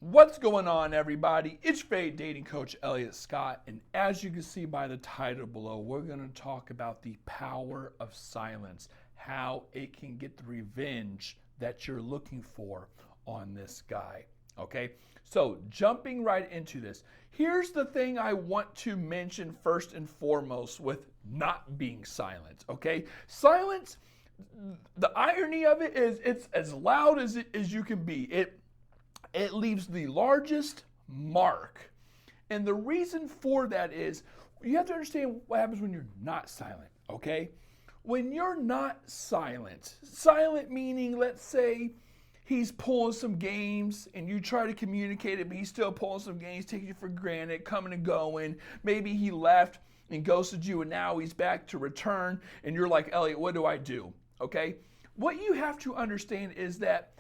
What's going on, everybody? It's your favorite dating coach, Elliot Scott, and as you can see by the title below, we're going to talk about the power of silence, how it can get the revenge that you're looking for on this guy. Okay, so jumping right into this, here's the thing I want to mention first and foremost with not being silent. Okay, silence, the irony of it is it's as loud as you can be. It leaves the largest mark. And the reason for that is you have to understand what happens when you're not silent, okay? When you're not silent meaning, let's say he's pulling some games and you try to communicate it, but he's still pulling some games, taking you for granted, coming and going. Maybe he left and ghosted you and now he's back to return and you're like, Elliot, what do I do? Okay? What you have to understand is that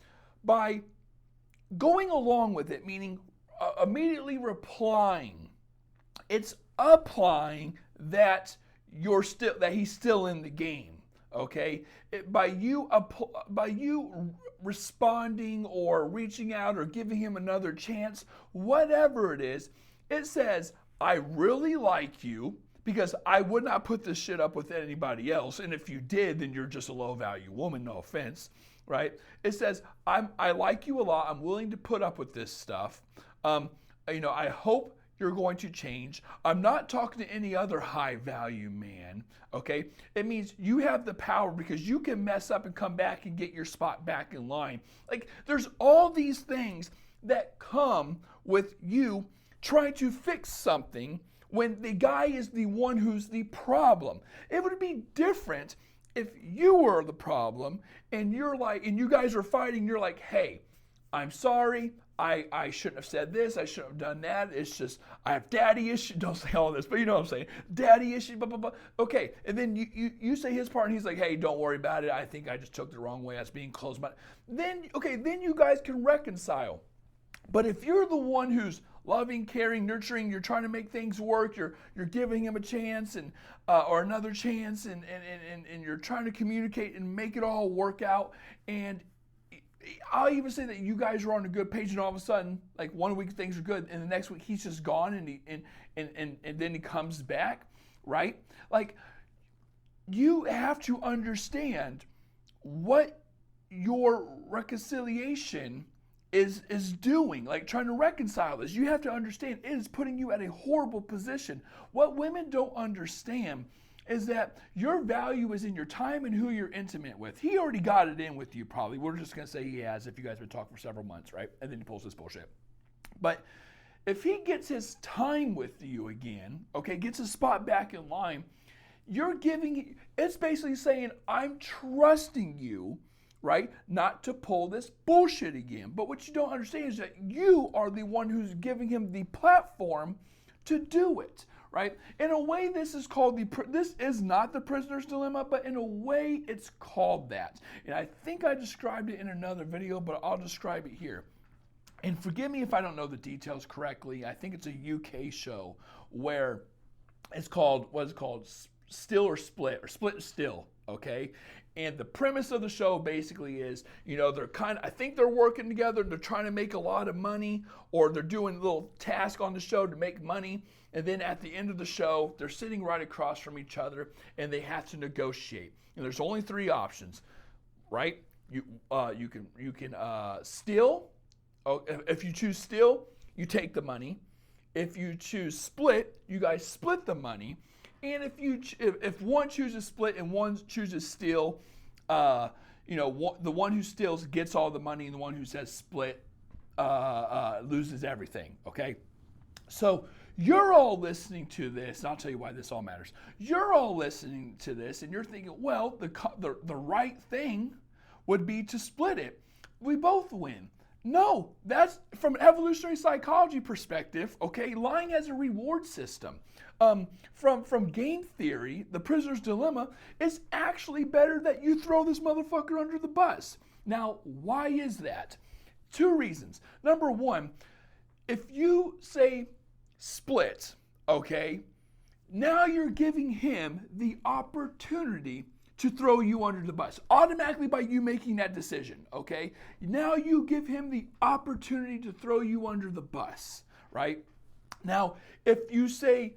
by going along with it, meaning immediately replying, it's applying that he's still in the game. Okay, by you responding or reaching out or giving him another chance, whatever it is, it says, I really like you because I would not put this shit up with anybody else. And if you did, then you're just a low value woman, no offense. Right? It says, I like you a lot. I'm willing to put up with this stuff. I hope you're going to change. I'm not talking to any other high value man. Okay? It means you have the power because you can mess up and come back and get your spot back in line. Like, there's all these things that come with you trying to fix something when the guy is the one who's the problem. It would be different if you were the problem and you guys are fighting, you're like, hey, I'm sorry, I shouldn't have said this, I shouldn't have done that, it's just, I have daddy issues, don't say all this, but you know what I'm saying, daddy issues, blah, blah, blah. Okay, and then you say his part and he's like, hey, don't worry about it, I think I just took the wrong way, I was being closed-minded. Then you guys can reconcile. But if you're the one who's loving, caring, nurturing, you're trying to make things work, you're giving him a chance and or another chance, and you're trying to communicate and make it all work out. And I'll even say that you guys are on a good page, and all of a sudden, like one week things are good, and the next week he's just gone, and then he comes back, right? Like, you have to understand what your reconciliation is doing, like trying to reconcile this. You have to understand it is putting you at a horrible position. What women don't understand is that your value is in your time and who you're intimate with. He already got it in with you probably. We're just going to say he has if you guys have been talking for several months, right? And then he pulls this bullshit. But if he gets his time with you again, okay, gets his spot back in line, it's basically saying, I'm trusting you, right? Not to pull this bullshit again. But what you don't understand is that you are the one who's giving him the platform to do it, right? In a way, this is not the prisoner's dilemma, but in a way, it's called that. And I think I described it in another video, but I'll describe it here. And forgive me if I don't know the details correctly. I think it's a UK show where it's called, Still or Split, or Split and Still, okay? And the premise of the show basically is, I think they're working together, they're trying to make a lot of money, or they're doing a little task on the show to make money, and then at the end of the show, they're sitting right across from each other, and they have to negotiate. And there's only three options, right? You can steal. If you choose steal, you take the money. If you choose split, you guys split the money. And if one chooses split and one chooses steal, the one who steals gets all the money, and the one who says split loses everything. Okay, so you're all listening to this, and I'll tell you why this all matters. You're all listening to this, and you're thinking, well, the right thing would be to split it. We both win. No, that's from an evolutionary psychology perspective, okay? Lying has a reward system. From game theory, the prisoner's dilemma, it's actually better that you throw this motherfucker under the bus. Now, why is that? Two reasons. Number one, if you say split, okay, now you're giving him the opportunity to throw you under the bus, automatically by you making that decision, okay? Now you give him the opportunity to throw you under the bus, right? Now, if you say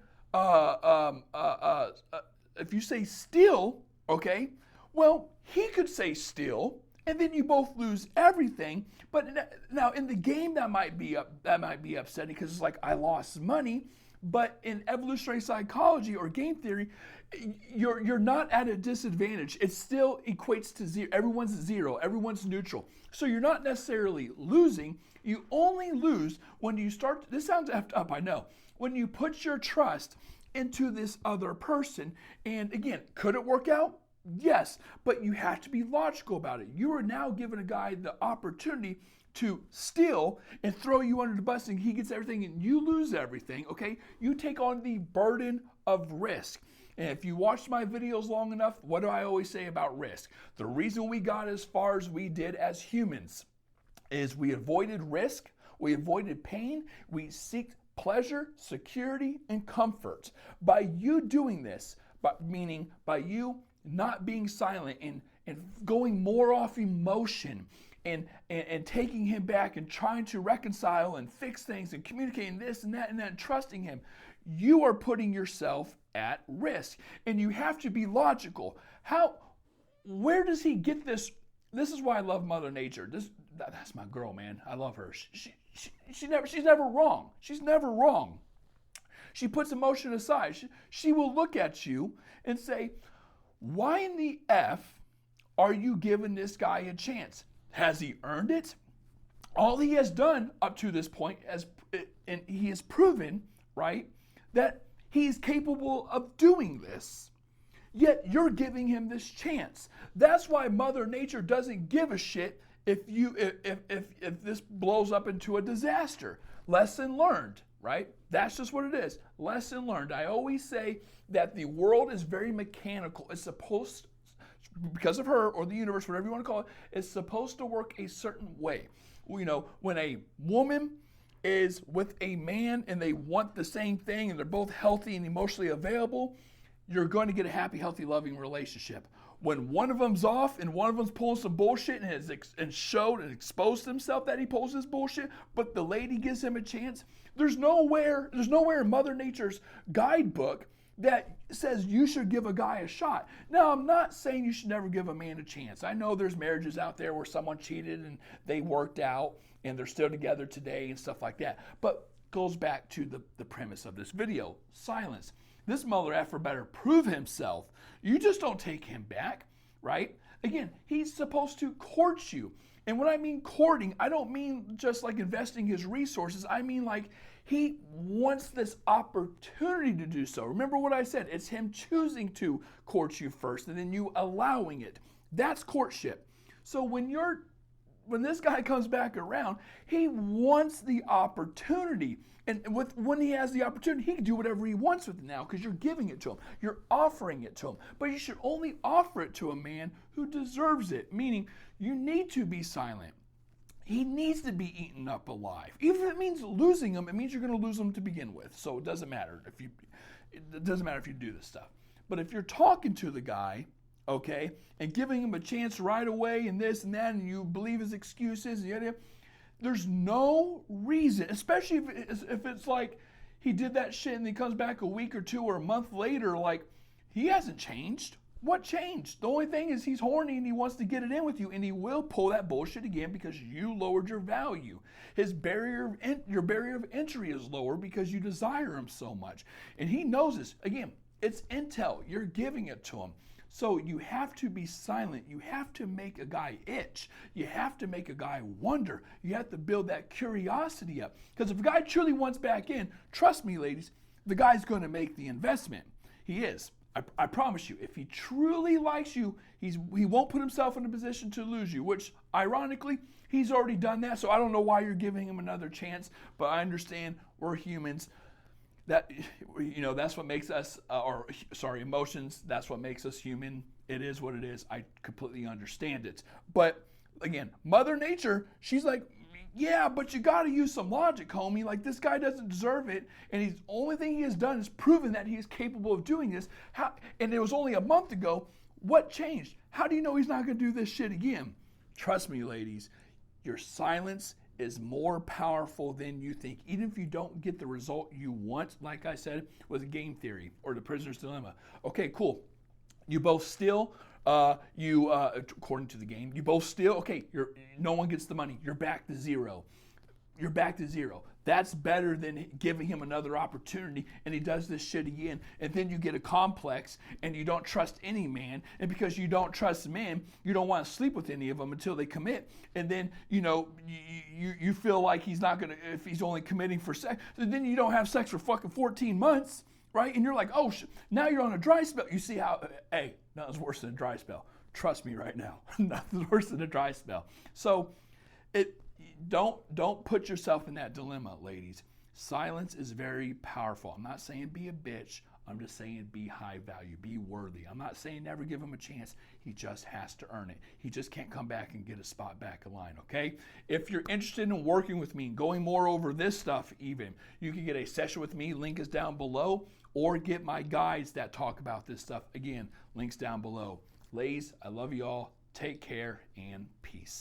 steal, okay, well, he could say steal, and then you both lose everything. But now in the game that might be upsetting because it's like I lost money. But in evolutionary psychology or game theory, you're not at a disadvantage. It still equates to zero. Everyone's zero. Everyone's neutral. So you're not necessarily losing. You only lose when you start. This sounds effed up, I know. When you put your trust into this other person, and again, could it work out? Yes, but you have to be logical about it. You are now giving a guy the opportunity to steal and throw you under the bus, and he gets everything and you lose everything, okay? You take on the burden of risk. And if you watched my videos long enough, what do I always say about risk? The reason we got as far as we did as humans is we avoided risk, we avoided pain, we seeked pleasure, security, and comfort. By you doing this, meaning by you not being silent and going more off emotion, and taking him back and trying to reconcile and fix things and communicating this and that and trusting him, you are putting yourself at risk. And you have to be logical. Where does he get this? This is why I love Mother Nature. That's my girl, man. I love her. She's never wrong. She's never wrong. She puts emotion aside. She will look at you and say, why in the F are you giving this guy a chance? Has he earned it? All he has done up to this point, and he has proven, right, that he's capable of doing this. Yet you're giving him this chance. That's why Mother Nature doesn't give a shit if this blows up into a disaster. Lesson learned, right? That's just what it is. Lesson learned. I always say that the world is very mechanical. It's supposed, because of her or the universe, whatever you want to call it, it's supposed to work a certain way. You know, when a woman is with a man and they want the same thing and they're both healthy and emotionally available, you're going to get a happy, healthy, loving relationship. When one of them's off and one of them's pulling some bullshit and showed and exposed himself that he pulls this bullshit, but the lady gives him a chance, there's nowhere in Mother Nature's guidebook that says you should give a guy a shot. Now, I'm not saying you should never give a man a chance. I know there's marriages out there where someone cheated and they worked out and they're still together today and stuff like that. But goes back to the premise of this video, silence. This mother effer better prove himself. You just don't take him back, right? Again, he's supposed to court you. And when I mean courting, I don't mean just like investing his resources. I mean like he wants this opportunity to do so. Remember what I said, it's him choosing to court you first and then you allowing it. That's courtship. So when this guy comes back around, he wants the opportunity. And when he has the opportunity, he can do whatever he wants with it now because you're giving it to him. You're offering it to him. But you should only offer it to a man who deserves it, meaning you need to be silent. He needs to be eaten up alive. Even if it means losing him, it means you're going to lose him to begin with. So it doesn't matter if you do this stuff. But if you're talking to the guy, okay, and giving him a chance right away and this and that, and you believe his excuses, and yada, there's no reason, especially if it's like he did that shit and he comes back a week or two or a month later, like he hasn't changed. What changed? The only thing is he's horny and he wants to get it in with you, and he will pull that bullshit again because you lowered your value. Your barrier of entry is lower because you desire him so much. And he knows this. Again, it's intel. You're giving it to him. So you have to be silent. You have to make a guy itch. You have to make a guy wonder. You have to build that curiosity up. Because if a guy truly wants back in, trust me, ladies, the guy's going to make the investment. He is. I promise you. If he truly likes you, he won't put himself in a position to lose you, which, ironically, he's already done that. So I don't know why you're giving him another chance, but I understand we're humans. That, you know, that's what makes us, emotions, that's what makes us human. It is what it is. I completely understand it. But again, Mother Nature, she's like, yeah, but you got to use some logic, homie. Like, this guy doesn't deserve it. And the only thing he has done is proven that he is capable of doing this. And it was only a month ago What changed? How do you know he's not going to do this shit again? Trust me, ladies, your silence is more powerful than you think. Even if you don't get the result you want, like I said, with game theory or the prisoner's dilemma. Okay, cool. You both steal. According to the game, you both steal. Okay, no one gets the money. You're back to zero. You're back to zero. That's better than giving him another opportunity and he does this shit again. And then you get a complex and you don't trust any man. And because you don't trust men, you don't want to sleep with any of them until they commit. And then, you feel like he's not going to, if he's only committing for sex, then you don't have sex for fucking 14 months, right? And you're like, oh, now you're on a dry spell. You see how, hey, nothing's worse than a dry spell. Trust me right now. Nothing's worse than a dry spell. So don't put yourself in that dilemma, ladies. Silence is very powerful. I'm not saying be a bitch. I'm just saying be high value, be worthy. I'm not saying never give him a chance. He just has to earn it. He just can't come back and get a spot back in line, okay? If you're interested in working with me and going more over this stuff even, you can get a session with me. Link is down below. Or get my guides that talk about this stuff. Again, links down below. Ladies, I love you all. Take care and peace.